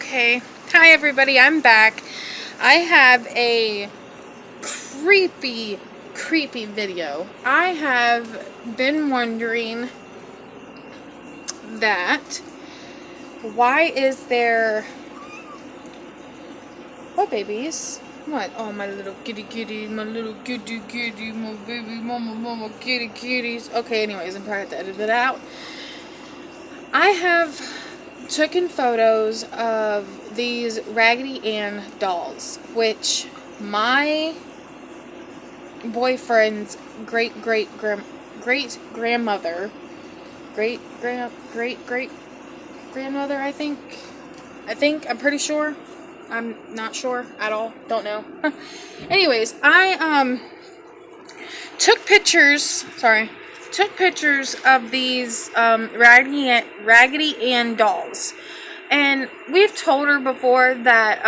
Okay, hi everybody, I'm back. I have a creepy video. I have been wondering that why is there... What babies? What? Oh, my little kitty, my little kitty, my baby mama kitties. Okay, anyways, I'm probably have to edit it out. I have taken photos of these Raggedy Ann dolls, which my boyfriend's great grandmother, great grandmother, I'm pretty sure. I'm not sure at all. Don't know. Anyways, I took pictures. Took pictures of these Raggedy Ann dolls, and we've told her before that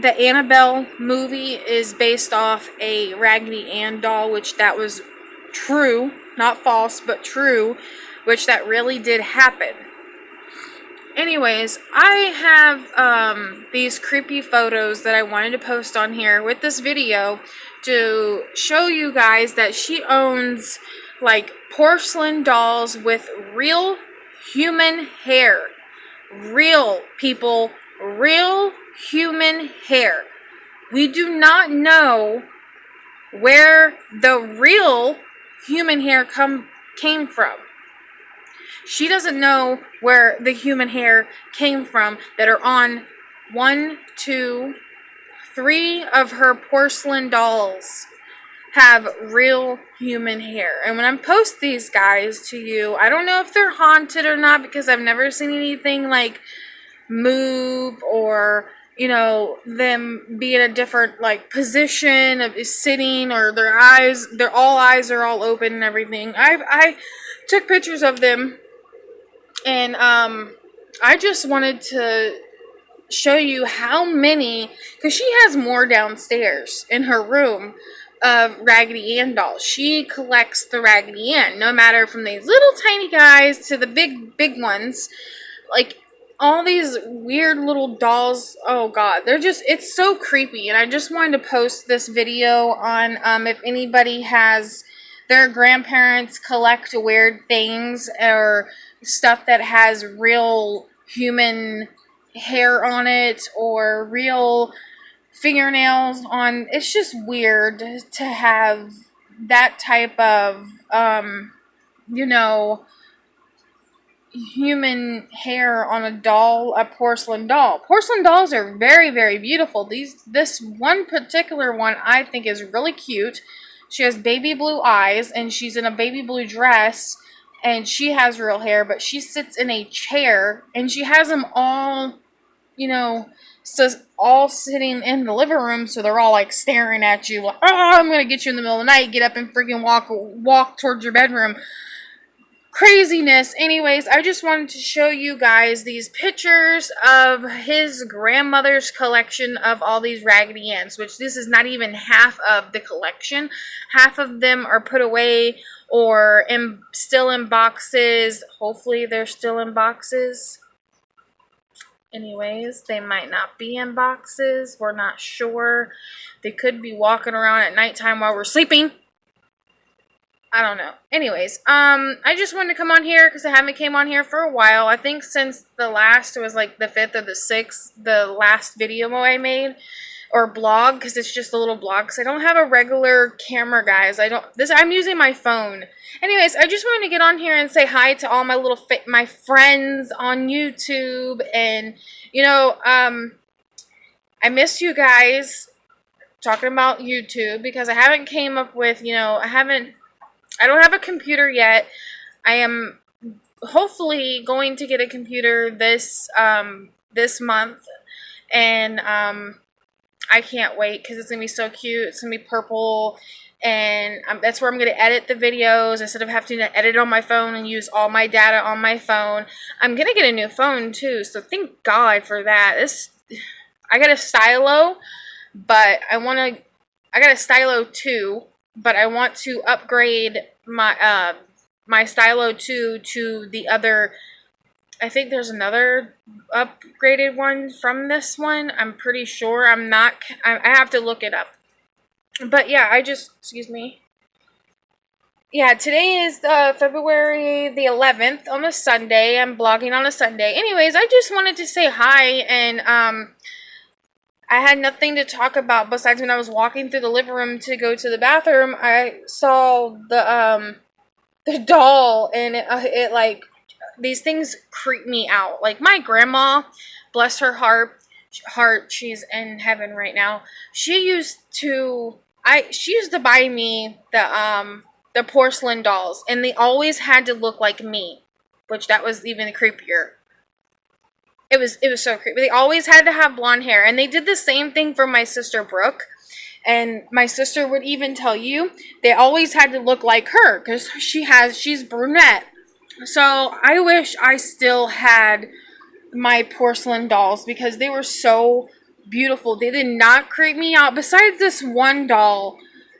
the Annabelle movie is based off a Raggedy Ann doll, which that was true, not false, but true, which that really did happen. Anyways, I have these creepy photos that I wanted to post on here with this video to show you guys that she owns like porcelain dolls with real human hair. Real people, real human hair. We do not know where the real human hair came from. She doesn't know where the human hair came from that are on 1, 2, 3 of her porcelain dolls have real human hair. And when I post these guys to you, I don't know if they're haunted or not because I've never seen anything like move or, you know, them be in a different like position of sitting, or their eyes are all open and everything. I took pictures of them, and I just wanted to show you how many, because she has more downstairs in her room of Raggedy Ann dolls. She collects the Raggedy Ann, no matter from these little tiny guys to the big ones. Like, all these weird little dolls, oh god, it's so creepy. And I just wanted to post this video on, if anybody has their grandparents collect weird things or stuff that has real human hair on it or real fingernails on. It's just weird to have that type of human hair on a doll, a porcelain doll. Porcelain dolls are very beautiful. This one particular one I think is really cute. She has baby blue eyes, and she's in a baby blue dress, and she has real hair, but she sits in a chair, and she has them all, all sitting in the living room, so they're all like staring at you, like, oh, I'm gonna get you in the middle of the night, get up and freaking walk towards your bedroom. Craziness. Anyways, I just wanted to show you guys these pictures of his grandmother's collection of all these Raggedy Anns, which this is not even half of the collection. Half of them are put away or still in boxes. Hopefully they're still in boxes. Anyways, they might not be in boxes. We're not sure. They could be walking around at nighttime while we're sleeping. I don't know. Anyways, I just wanted to come on here because I haven't came on here for a while. I think since the last, it was like the 5th or the 6th, the last video I made, or blog, because it's just a little blog, because I don't have a regular camera, guys. I'm using my phone. Anyways, I just wanted to get on here and say hi to all my my friends on YouTube, and, I missed you guys talking about YouTube, because I haven't came up with, I don't have a computer yet. I am hopefully going to get a computer this month, and I can't wait because it's gonna be so cute. It's gonna be purple, and that's where I'm gonna edit the videos instead of having to edit on my phone and use all my data on my phone. I'm gonna get a new phone too, so thank God for that. I got a stylo, but I got a stylo 2. But I want to upgrade my my stylo 2 to the other I think there's another upgraded one from this one. I'm pretty sure. I have to look it up. But yeah, excuse me. Yeah, today is February the 11th on a Sunday. I'm blogging on a Sunday. Anyways, I just wanted to say hi, and I had nothing to talk about besides when I was walking through the living room to go to the bathroom. I saw the doll, and it like, these things creep me out. Like, my grandma, bless her heart, she's in heaven right now. She used to buy me the porcelain dolls, and they always had to look like me, which that was even creepier. It was so creepy. They always had to have blonde hair, and they did the same thing for my sister Brooke. And my sister would even tell you they always had to look like her because she's brunette. So I wish I still had my porcelain dolls because they were so beautiful. They did not creep me out. Besides this one doll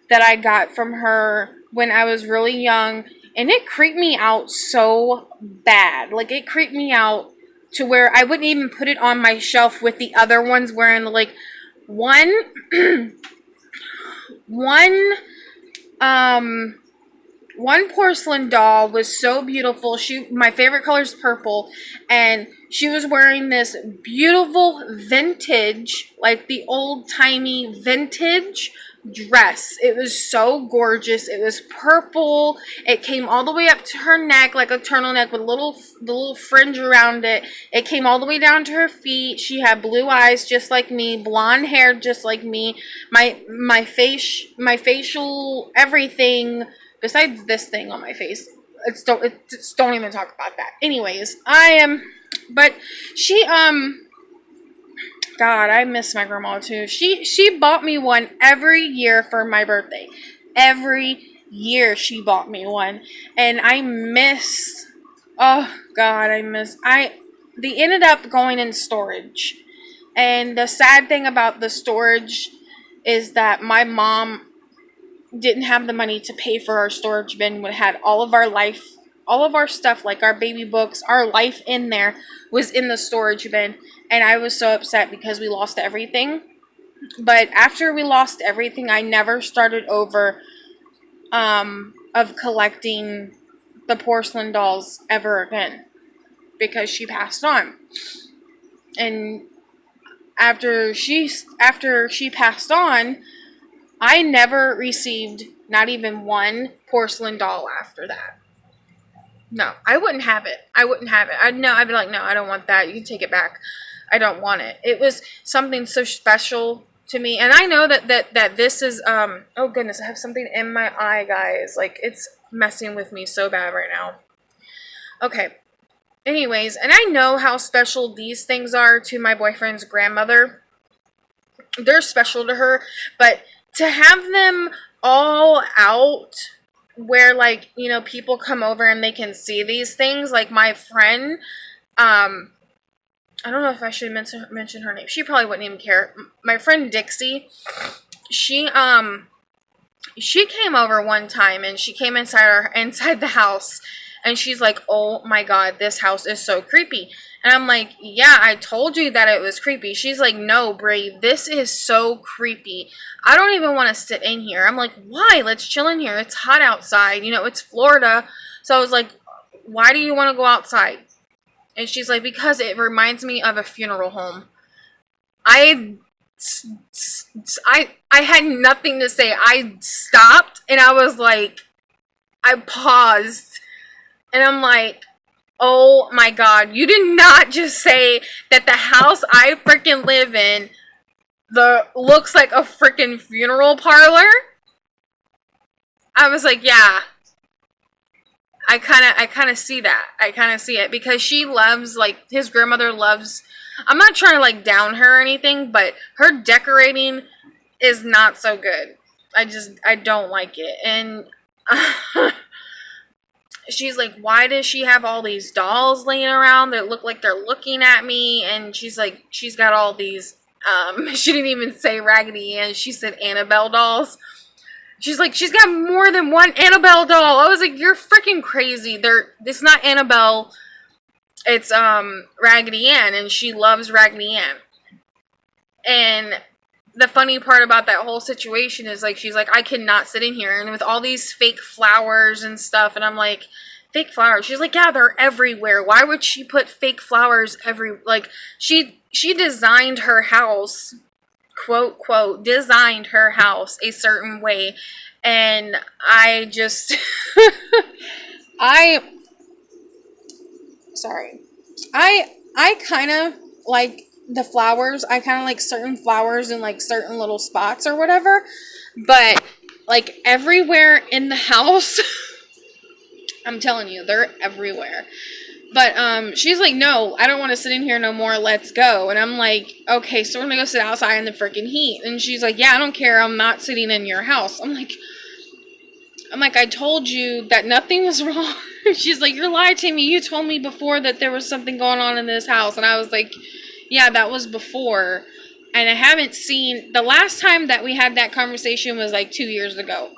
that I got from her when I was really young, and it creeped me out so bad. Like, it creeped me out to where I wouldn't even put it on my shelf with the other ones, wearing like one one one porcelain doll was so beautiful. My favorite color is purple, and she was wearing this beautiful vintage, like the old-timey vintage dress. It was so gorgeous. It was purple. It came all the way up to her neck, like a turtleneck with the little fringe around it. It came all the way down to her feet. She had blue eyes just like me, blonde hair just like me. My facial everything besides this thing on my face. Don't even talk about that. Anyways, but she God, I miss my grandma too. She bought me one every year for my birthday. Every year she bought me one. And oh God, they ended up going in storage. And the sad thing about the storage is that my mom didn't have the money to pay for our storage bin. We had all of our stuff, like our baby books, our life in there was in the storage bin. And I was so upset because we lost everything. But after we lost everything, I never started over of collecting the porcelain dolls ever again because she passed on. And after she passed on, I never received not even one porcelain doll after that. No, I wouldn't have it. I'd be like, no, I don't want that. You can take it back. I don't want it. It was something so special to me. And I know that this is, oh goodness, I have something in my eye, guys. Like, it's messing with me so bad right now. Okay. Anyways, and I know how special these things are to my boyfriend's grandmother. They're special to her, but to have them all out where, like, you know, people come over and they can see these things, like my friend, I don't know if I should mention her name. She probably wouldn't even care. My friend Dixie, she came over one time, and she came inside the house, and she's like, "Oh my God, this house is so creepy." And I'm like, "Yeah, I told you that it was creepy." She's like, "No, Brie, this is so creepy. I don't even want to sit in here." I'm like, "Why? Let's chill in here. It's hot outside. You know, it's Florida." So I was like, "Why do you want to go outside?" And she's like, "Because it reminds me of a funeral home." I had nothing to say. I stopped, and I was like, I paused, and I'm like, oh my God, you did not just say that the house I freaking live in looks like a freaking funeral parlor? I was like, yeah. I kind of see that. I kind of see it because she loves, like, his grandmother loves, I'm not trying to, like, down her or anything, but her decorating is not so good. I don't like it. And she's like, why does she have all these dolls laying around that look like they're looking at me? And she's like, she's got all these, she didn't even say Raggedy Ann, she said Annabelle dolls. She's like, she's got more than one Annabelle doll. I was like, you're freaking crazy. It's not Annabelle. It's Raggedy Ann, and she loves Raggedy Ann. And the funny part about that whole situation is, like, she's like, I cannot sit in here, and with all these fake flowers and stuff, and I'm like, fake flowers? She's like, yeah, they're everywhere. Why would she put fake flowers like, she designed her house, quote, quote, designed her house a certain way, and I just, sorry, I kind of like the flowers. I kind of like certain flowers in like certain little spots or whatever, but like everywhere in the house, I'm telling you, they're everywhere. But she's like, no, I don't want to sit in here no more, let's go. And I'm like, okay, so we're gonna go sit outside in the freaking heat. And she's like, yeah, I don't care, I'm not sitting in your house. I'm like, I told you that nothing was wrong. She's like, you're lying to me. You told me before that there was something going on in this house. And I was like, yeah, that was before. And I haven't seen, the last time that we had that conversation was like 2 years ago.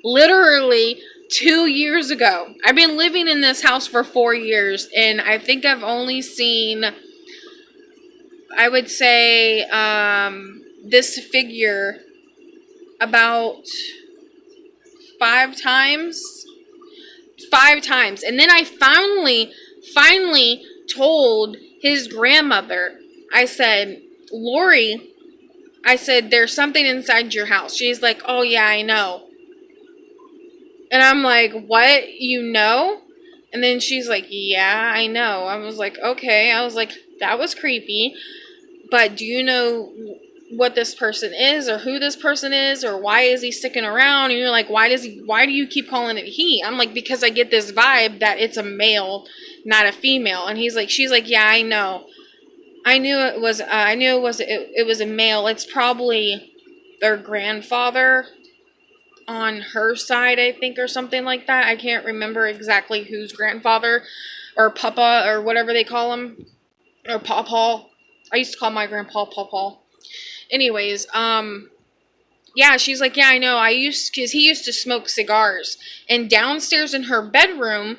Literally 2 years ago. I've been living in this house for 4 years. And I think I've only seen, I would say, this figure about 5 times. 5 times. And then I finally told his grandmother, I said, Lori, I said, there's something inside your house. She's like, oh yeah, I know. And I'm like, what? You know? And then she's like, yeah, I know. I was like, okay. I was like, that was creepy. But do you know what this person is, or who this person is, or why is he sticking around? And you're like, why do you keep calling it he? I'm like, because I get this vibe that it's a male, not a female. And she's like, yeah, I know. I knew it was a male. It's probably their grandfather on her side, I think, or something like that. I can't remember exactly whose grandfather, or papa, or whatever they call him, or pawpaw. I used to call my grandpa pawpaw. Anyways, yeah, she's like, yeah, I know. Because he used to smoke cigars. And downstairs in her bedroom,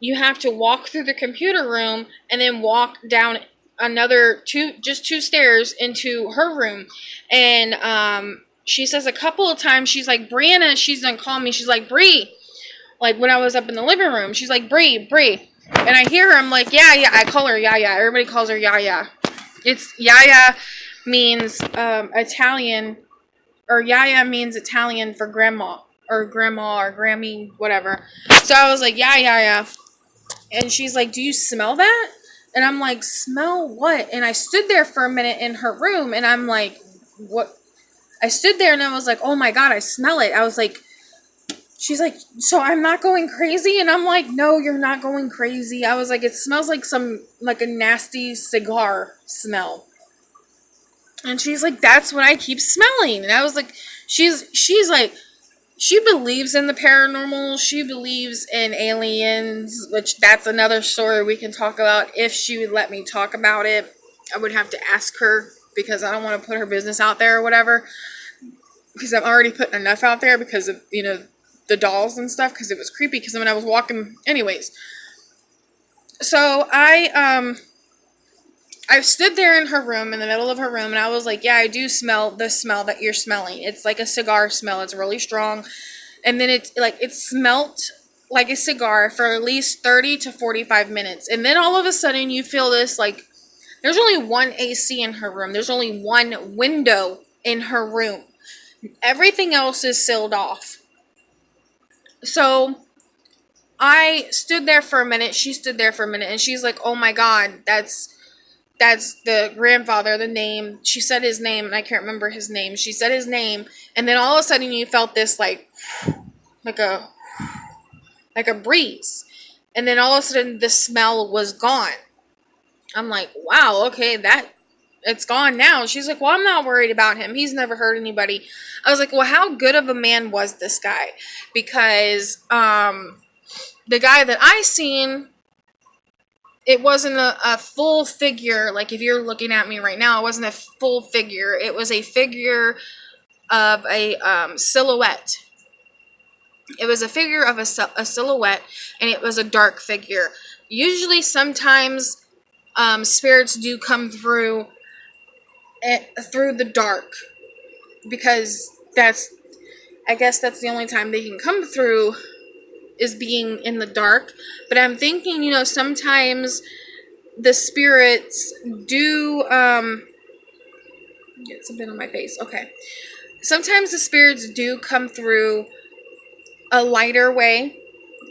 you have to walk through the computer room and then walk down another two stairs into her room. And she says a couple of times, she's like, Brianna, she's done call me. She's like, Bree, like when I was up in the living room, she's like, Bree. And I hear her, I'm like, yeah. I call her Yaya. Everybody calls her Yaya. It's Yaya means Italian, or Yaya means Italian for grandma or Grammy, whatever. So I was like, yeah. And she's like, do you smell that? And I'm like, smell what? And I stood there for a minute in her room, and I'm like, what? I stood there and I was like, oh my God, I smell it. I was like, she's like, so I'm not going crazy? And I'm like, no, you're not going crazy. I was like, it smells like a nasty cigar smell. And she's like, that's what I keep smelling. And I was like, she's like, she believes in the paranormal. She believes in aliens, which that's another story we can talk about. If she would let me talk about it, I would have to ask her, because I don't want to put her business out there or whatever. Because I'm already putting enough out there because of, the dolls and stuff, because it was creepy. Because when I was walking, anyways. So I stood there in her room, in the middle of her room, and I was like, yeah, I do smell the smell that you're smelling. It's like a cigar smell. It's really strong. And then it smelt like a cigar for at least 30 to 45 minutes. And then all of a sudden you feel this, like, there's only one AC in her room. There's only one window in her room. Everything else is sealed off. So I stood there for a minute. She stood there for a minute, and she's like, oh my God, that's the grandfather, the name. She said his name, and I can't remember his name. She said his name, and then all of a sudden you felt this like a breeze. And then all of a sudden the smell was gone. I'm like, wow, okay, it's gone now. She's like, well, I'm not worried about him. He's never hurt anybody. I was like, well, how good of a man was this guy? Because the guy that I seen, it wasn't a full figure. Like, if you're looking at me right now, it wasn't a full figure. It was a figure of a silhouette. It was a figure of a silhouette, and it was a dark figure. Usually, sometimes spirits do come through the dark, because I guess that's the only time they can come through, is being in the dark. But I'm thinking, sometimes the spirits do get something on my face. Okay. Sometimes the spirits do come through a lighter way,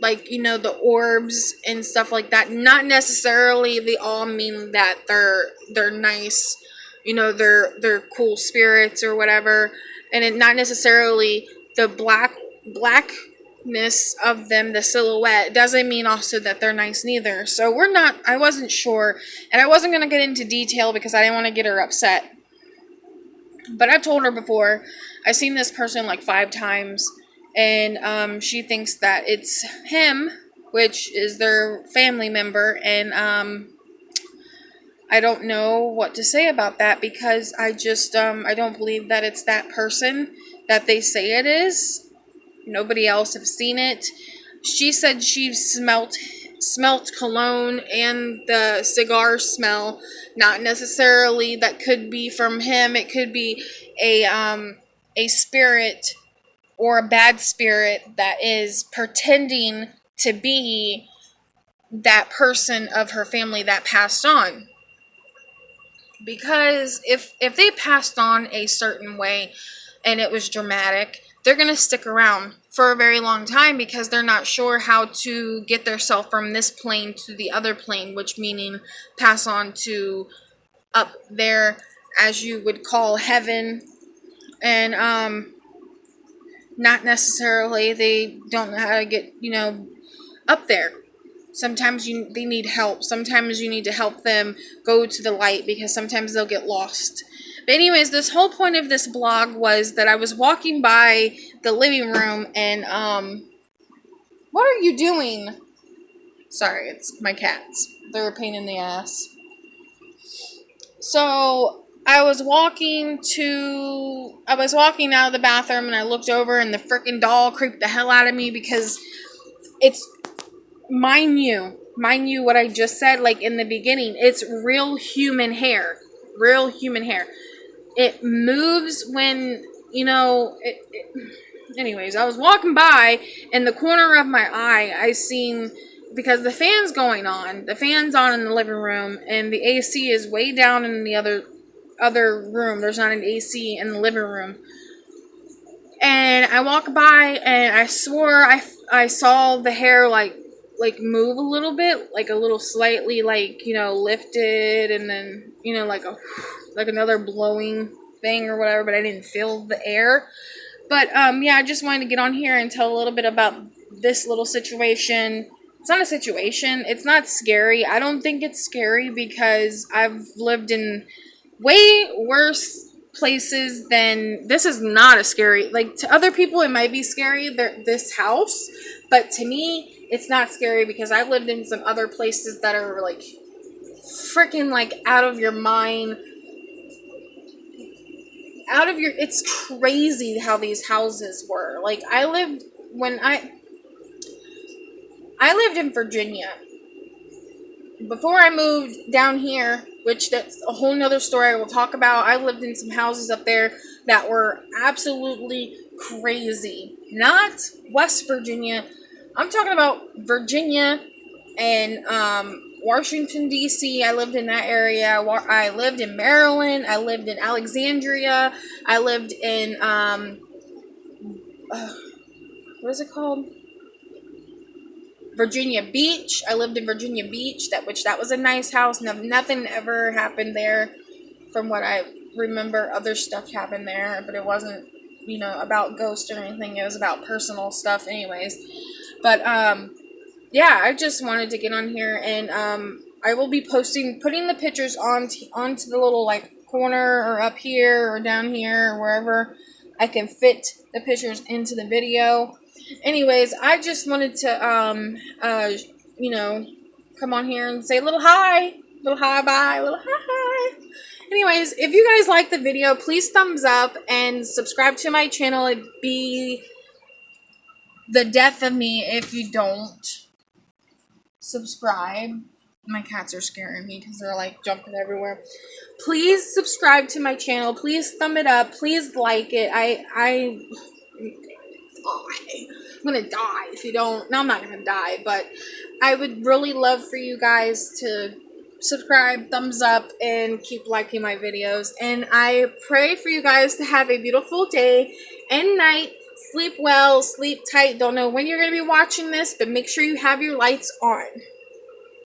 like, the orbs and stuff like that. Not necessarily they all mean that they're nice, they're cool spirits or whatever, and it not necessarily the blackness of them, the silhouette, doesn't mean also that they're nice neither. So I wasn't sure, and I wasn't going to get into detail because I didn't want to get her upset. But I've told her before, I've seen this person like 5 times, and she thinks that it's him, which is their family member, and I don't know what to say about that, because I just, I don't believe that it's that person that they say it is. Nobody else have seen it. She said she smelt cologne and the cigar smell. Not necessarily that could be from him. It could be a spirit or a bad spirit that is pretending to be that person of her family that passed on. Because if they passed on a certain way and it was dramatic, they're going to stick around for a very long time, because they're not sure how to get themselves from this plane to the other plane, which meaning pass on to up there, as you would call heaven. And not necessarily, they don't know how to get, up there. Sometimes they need help. Sometimes you need to help them go to the light, because sometimes they'll get lost. But anyways, this whole point of this blog was that I was walking by the living room, and what are you doing? Sorry, it's my cats. They're a pain in the ass. So I was walking out of the bathroom, and I looked over, and the freaking doll creeped the hell out of me, because it's, mind you what I just said, like in the beginning, it's real human hair. It moves when, anyways, I was walking by, in the corner of my eye, I seen, because the fan's on in the living room, and the AC is way down in the other room. There's not an AC in the living room. And I walked by, and I swore I saw the hair like move a little bit, like a little slightly, like, lifted, and then, like another blowing thing or whatever, but I didn't feel the air. But yeah, I just wanted to get on here and tell a little bit about this little situation. It's not a situation. It's not scary. I don't think it's scary, because I've lived in way worse places than this. Is not a scary, like, to other people it might be scary, this house, but to me it's not scary, because I've lived in some other places that are like freaking like out of your mind, it's crazy how these houses were. Like, I lived in Virginia before I moved down here, which that's a whole nother story I will talk about. I lived in some houses up there that were absolutely crazy. Not West Virginia. I'm talking about Virginia and Washington, D.C. I lived in that area. I lived in Maryland. I lived in Alexandria. I lived in, what is it called? Virginia Beach. I lived in Virginia Beach, that was a nice house. Nothing ever happened there from what I remember. Other stuff happened there, but it wasn't, about ghosts or anything. It was about personal stuff anyways. But, yeah, I just wanted to get on here, and, I will be putting the pictures onto the little, like, corner, or up here, or down here, or wherever I can fit the pictures into the video. Anyways, I just wanted to, come on here and say a little hi, bye, little hi. Anyways, if you guys like the video, please thumbs up and subscribe to my channel. It'd be the death of me if you don't. subscribe. My cats are scaring me because they're like jumping everywhere. Please subscribe to my channel. Please thumb it up. Please like it. I'm gonna die if you don't. No, I'm not gonna die, but I would really love for you guys to subscribe, thumbs up, and keep liking my videos. And I pray for you guys to have a beautiful day and night. Sleep well, sleep tight. Don't know when you're gonna be watching this, but make sure you have your lights on.